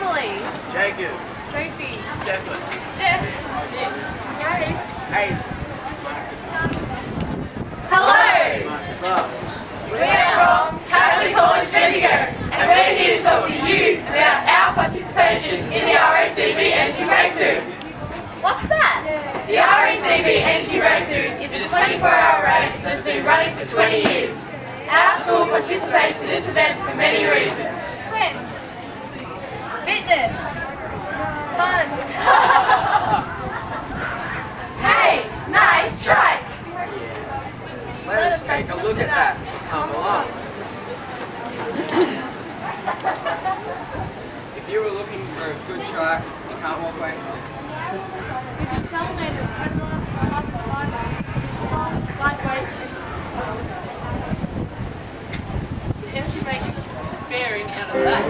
Emily, Jacob. Sophie, Declan. Jess, Grace. Hey. hello! What's up? We're from Catholic College Bendigo and we're here to talk to you about our participation in the RACB Energy Breakthrough. What's that? The RACB Energy Breakthrough is a 24-hour race that's been running for 20 years. Our school participates in this event for many reasons. Friends. Fitness. Fun. Hey, nice strike. Let us take a look at that. Come along. If you were looking for a good track, you can't walk away from this. With a shell made of Kevlar carbon fibre, is strong, lightweight, and strong. How do you make bearing out of that?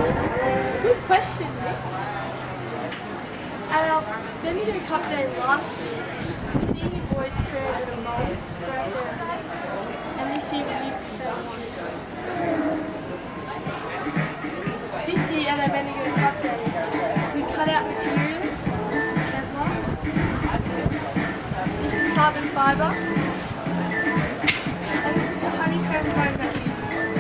Good question, Nick. At our Bendigo Cup Day last year, the senior boys created a mould for our bearing, and this year we used the same one. This year at our Bendigo Cup Day, we cut out materials. This is Kevlar. This is carbon fibre. And this is the honeycomb foam that we used.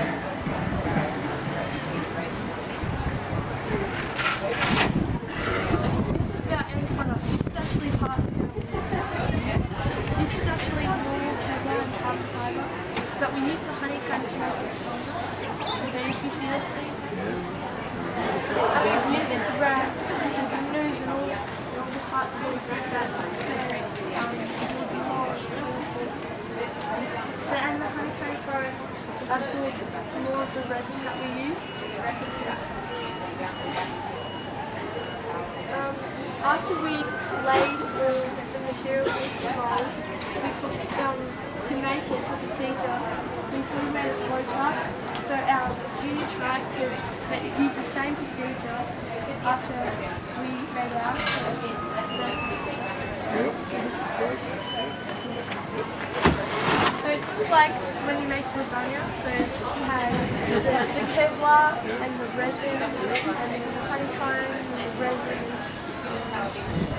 This is our end product. This is actually part of it. This is actually normal Kevlar and carbon fibre, but we use the honeycomb to make it stronger. So if you feel it, say that. We've used this around the windows and all the parts of it like that. It's going to be more reinforcement. And the honeycomb foam absorbs more of the resin that we used. After we laid all the materials into the mould, to make it a procedure, we made a flowchart so our junior tribe could use the same procedure after we made ours. So it's like when you make lasagna, so you have the Kevlar and the resin and the honeycomb and the resin,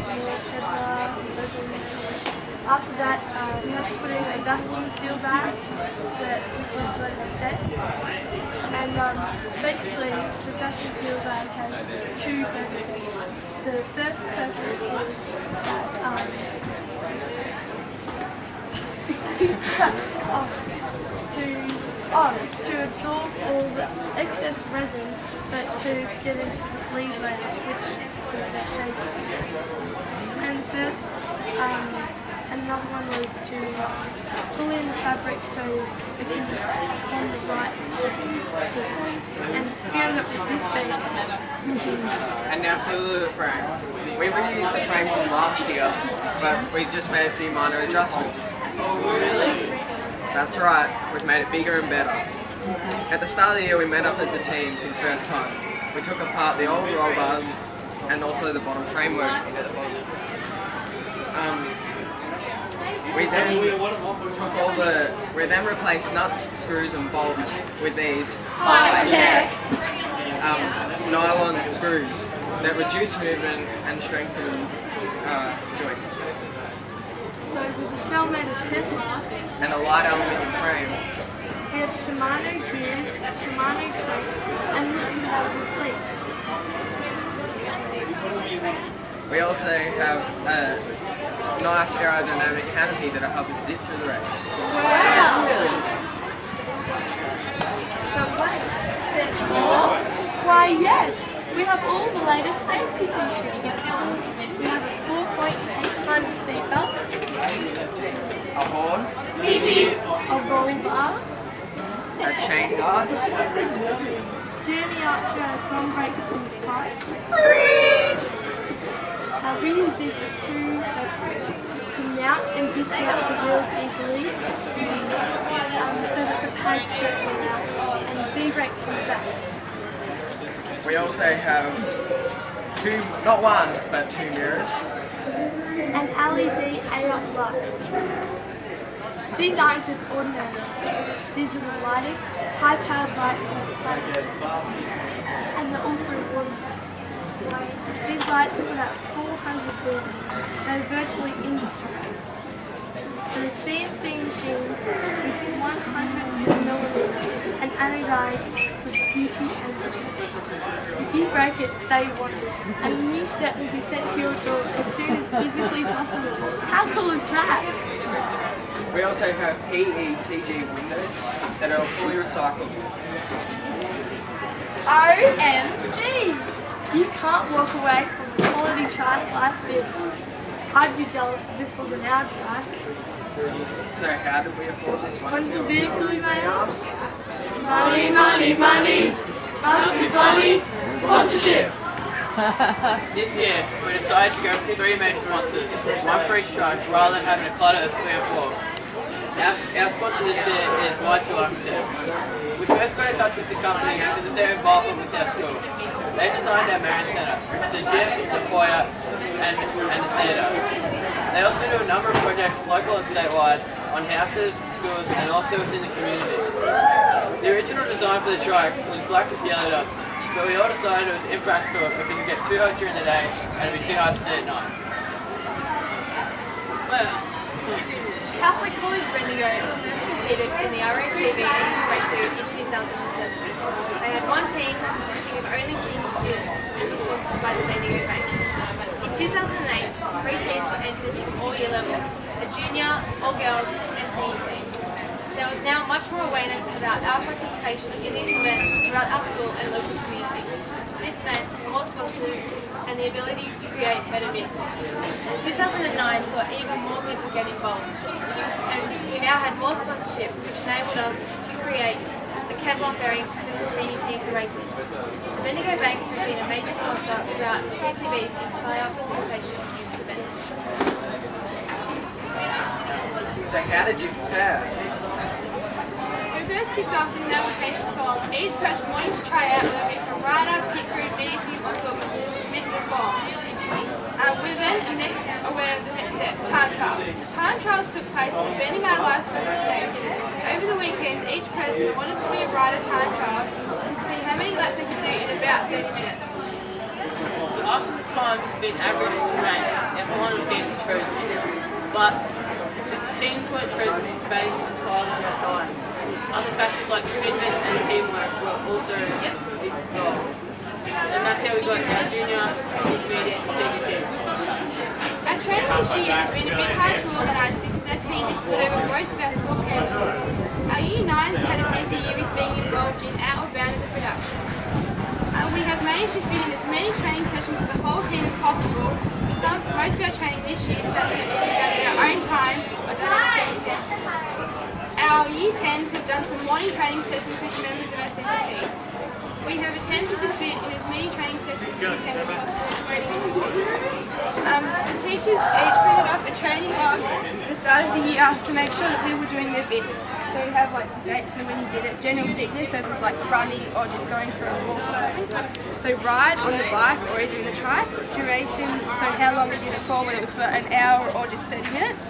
more Kevlar, resin. After that, we had to put in a vacuum seal bag so that we could let it set. And basically, the vacuum seal bag has two purposes. The first purpose is to absorb all the excess resin, but to get into the lead layer, which gives that shape. And the first, another one was to pull in the fabric so it can form the right shape. And we ended up with this big. And now for the frame. We reused the frame from last year, but we just made a few minor adjustments. Oh, really? That's right, we've made it bigger and better. At the start of the year we met up as a team for the first time. We took apart the old roll bars and also the bottom framework. We then replaced nuts, screws and bolts with these High-tech nylon screws that reduce movement and strengthen joints. So with the shell made of Kevlar, And a light aluminium frame. we have Shimano gears, Shimano cleats, and compatible cleats. We also have a nice aerodynamic canopy that'll help us zip through the race. Wow! But wait, there's more? Why yes, we have all the latest safety features. We have a 4.8-ton seatbelt, A horn, a roll bar, a chain guard, Sturmey Archer drum brakes in the front. We use these for two purposes: to mount and dismount the wheels easily, so that the pads don't fall out, and V-brakes in the back. we also have two, not one, but two mirrors. And LED AOP lights. These aren't just ordinary lights. These are the lightest, high-powered lights on the planet. And they're also waterproof. These lights are about 400 lumens. They're virtually indestructible. So the CNC machines with 100 millimeters and anodized for beauty and protection. If you break it, they want it. And a new set will be sent to your door as soon as physically possible. How cool is that? We also have PETG windows that are fully recyclable. OMG! You can't walk away from a quality trike like this. I'd be jealous if this was an our trike. So how did we afford this Wonderful vehicle, you may ask? Money, money, money. Must be funny. Sponsorship. This year, we decided to go for 3 major sponsors, one for each truck, rather than having a clutter of 3 or 4. Our sponsor this year is Y2 Architects. We first got in touch with the company because of their involvement with our school. They designed our Marion Centre, which is the gym, the foyer, and the theatre. They also do a number of projects, local and statewide, on houses, schools, and also within the community. The original design for the trike was black with yellow dots, but we all decided it was impractical because it would get too hot during the day and it would be too hard to see at night. Catholic College Bendigo first competed in the RACV Energy Breakthrough in 2007. They had one team consisting of only senior students and was sponsored by the Bendigo Bank. In 2008, 3 teams were entered from all year levels, a junior, all girls and senior team. There was now much more awareness about our participation in this event throughout our school and local community. This meant more sponsors and the ability to create better vehicles. 2009 saw even more people get involved, and we now had more sponsorship, which enabled us to create the Kevlar fairing for the senior team to race in. The Bendigo Bank has been a major sponsor throughout CCB's entire participation in this event. So how did you prepare? We first kicked off with an application form. Each person wanting to try out whether it's from rider, pit crew, DT or book submitted the form. We then next aware of the next step, time trials. The time trials took place at the Bendigo Livestock Exchange. Over the weekend, each person that wanted to be a rider time trial and see how many laps they could do in about 30 minutes. So after the times had been averaged and ranked, our final teams were chosen. But the teams weren't chosen based entirely on their times. Other factors like commitment and teamwork were also involved. And that's how we got our junior, intermediate and senior teams. Our training this year has been a bit hard to organise because our team is split over both of our school campuses. Our Year 9s had a busy year with being involved in outbound of the production. We have managed to fit in as many training sessions as the whole team as possible, but most of our training this year has actually been done in our own time or done at the same campuses. Our Year 10s have done some morning training sessions with members of our senior team. We have attempted to fit in as many training sessions as we can as possible in great The teachers each printed off a training log at the start of the year to make sure that people were doing their bit. So we have like the dates and when you did it, general fitness, so if it was like running or just going for a walk or something. So ride on the bike or either in the trike, duration, so how long we did it for, whether it was for an hour or just 30 minutes.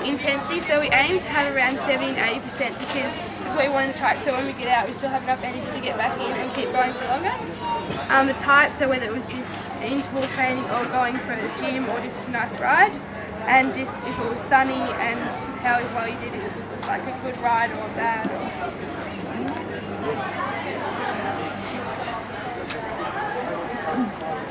Intensity, so we aim to have around 70 and 80% because that's what we want in the trike, so when we get out we still have enough energy to get back in and keep going for longer. The type, so whether it was just interval training or going for a gym or just a nice ride, and just if it was sunny and how well you did, if it was like a good ride or a bad.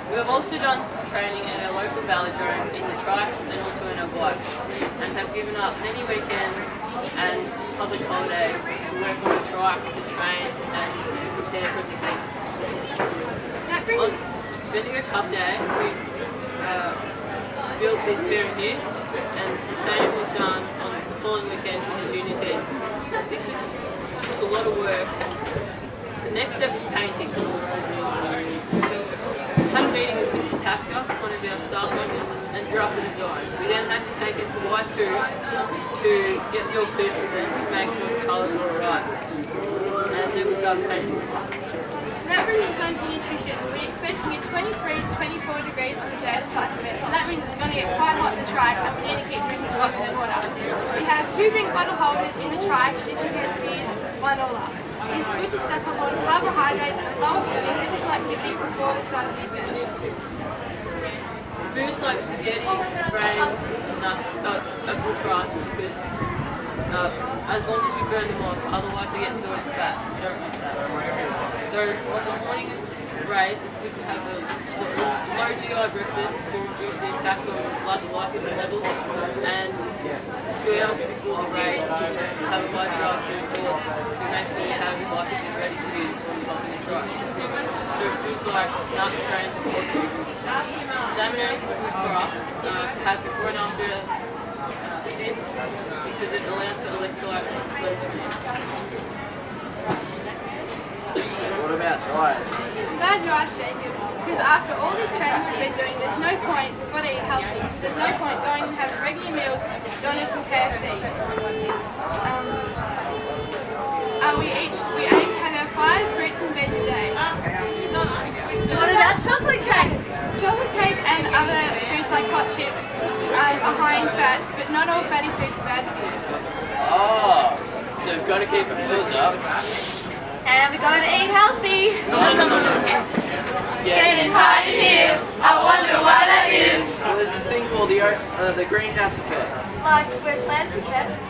We have also done some training at our local velodrome in the trikes and also in our bikes, and have given up many weekends and public holidays to work on the trike, to train and to prepare presentations. That brings On Bendigo Cup Day, we built this fairing here, and the same was done on the following weekend for the junior team. This was a lot of work. The next step was painting. We had a meeting with Mr. Tasker, one of our staff members, and drew up a design. We then had to take it to Y2 to get the all clear from them to make sure the colours were alright. And then we started painting. That brings us on to nutrition. We're expecting it 23 to 24 degrees on the day of the site event, so that means it's going to get quite hot in the trike and we need to keep drinking lots of water. We have 2 drink bottle holders in the trike just in case we use one or up. It's good to stock up on carbohydrates and lower food physical activity before the start of the event? Foods like spaghetti, grains, nuts are good for us because as long as we burn them off, otherwise they get stored as fat. We don't use that. So on the morning of the race, it's good to have a low GI breakfast to reduce the impact of blood glycogen levels, and 2 hours before the race, have a high GI food source to make sure you have glycogen ready to use when you're helping the try. So foods like nuts, grains, and poultry. Stamina is good for us to have before and after stints because it allows for electrolyte replacement. What about diet? I'm glad you asked, Jacob, because after all this training we've been doing, there's no point, we've got to eat healthy. There's no point going and having regular meals, McDonald's and KFC. We aim to have our 5 fruits and veg a day. What about chocolate cake? Chocolate cake and other foods like hot chips are high in fats, but not all fatty foods are bad for you. Oh, so we've got to keep our foods up. And we're going to eat healthy. It's getting hot in here. I wonder why that is. Well, there's this thing called the greenhouse effect. Like where plants are kept.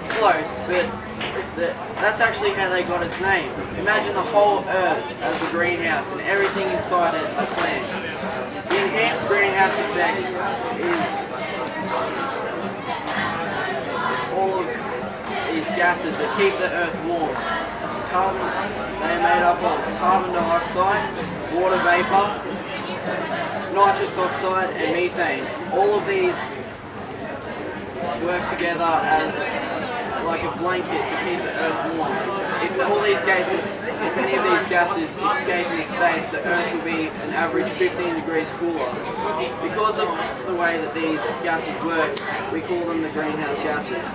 Close, but that's actually how they got its name. Imagine the whole Earth as a greenhouse and everything inside it are plants. The enhanced greenhouse effect is all of these gases that keep the Earth warm. They're made up of carbon dioxide, water vapor, nitrous oxide and methane. All of these work together as like a blanket to keep the Earth warm. If any of these gases escape into space, the Earth will be an average 15 degrees cooler. Because of the way that these gases work, we call them the greenhouse gases.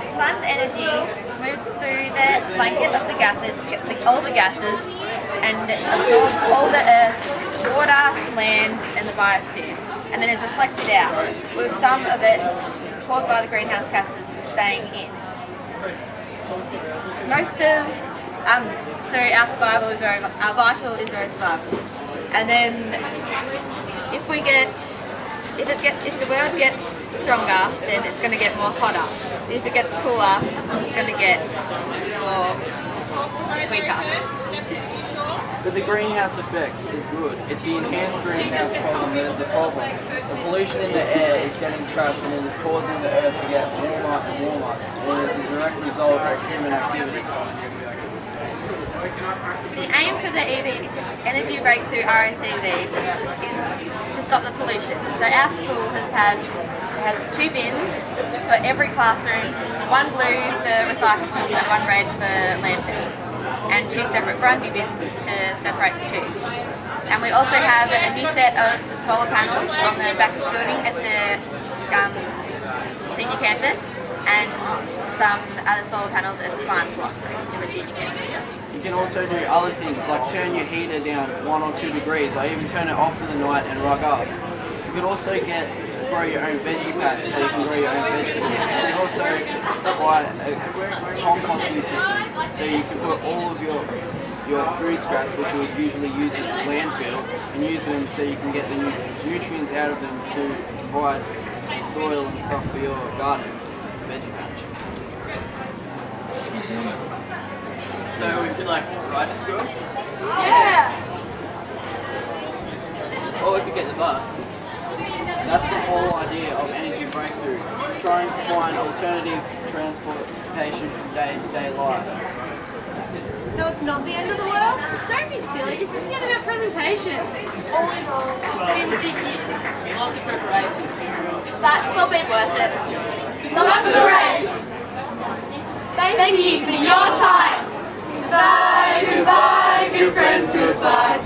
The sun's energy moves through the blanket of all the gases and it absorbs all the Earth's water, land and the biosphere, and then is reflected out, with some of it caused by the greenhouse gases staying in. So our survival is our vital is our survival. And then if the world gets stronger, then it's going to get more hotter. If it gets cooler, it's going to get more weaker. But the greenhouse effect is good. It's the enhanced greenhouse problem that is the problem. The pollution in the air is getting trapped and it is causing the Earth to get warmer and warmer, and it is a direct result of human activity. The aim for the Energy Breakthrough RSEV is to stop the pollution. So our school has 2 bins for every classroom, 1 blue for recyclables and 1 red for landfill, and 2 separate Grundy bins to separate the 2. And we also have a new set of solar panels on the back of the building at the senior campus, and some other solar panels at the science block in the junior campus. You can also do other things like turn your heater down 1 or 2 degrees, or even turn it off for the night and rug up. You can also grow your own veggie patch so you can grow your own vegetables. You can also buy a composting system so you can put all of your food scraps, which you would usually use as landfill, and use them so you can get the nutrients out of them to provide soil and stuff for your garden, veggie patch. So we could ride to school? Yeah! Or we could get the bus. That's the whole idea of Energy Breakthrough, trying to find alternative transportation from day-to-day life. So it's not the end of the world? Don't be silly, it's just the end of our presentation. All in all, it's been a big year. Lots of preparation. But it's all been worth it. Good luck for the race. Thank you for your time. Goodbye, goodbye, good friends, goodbye.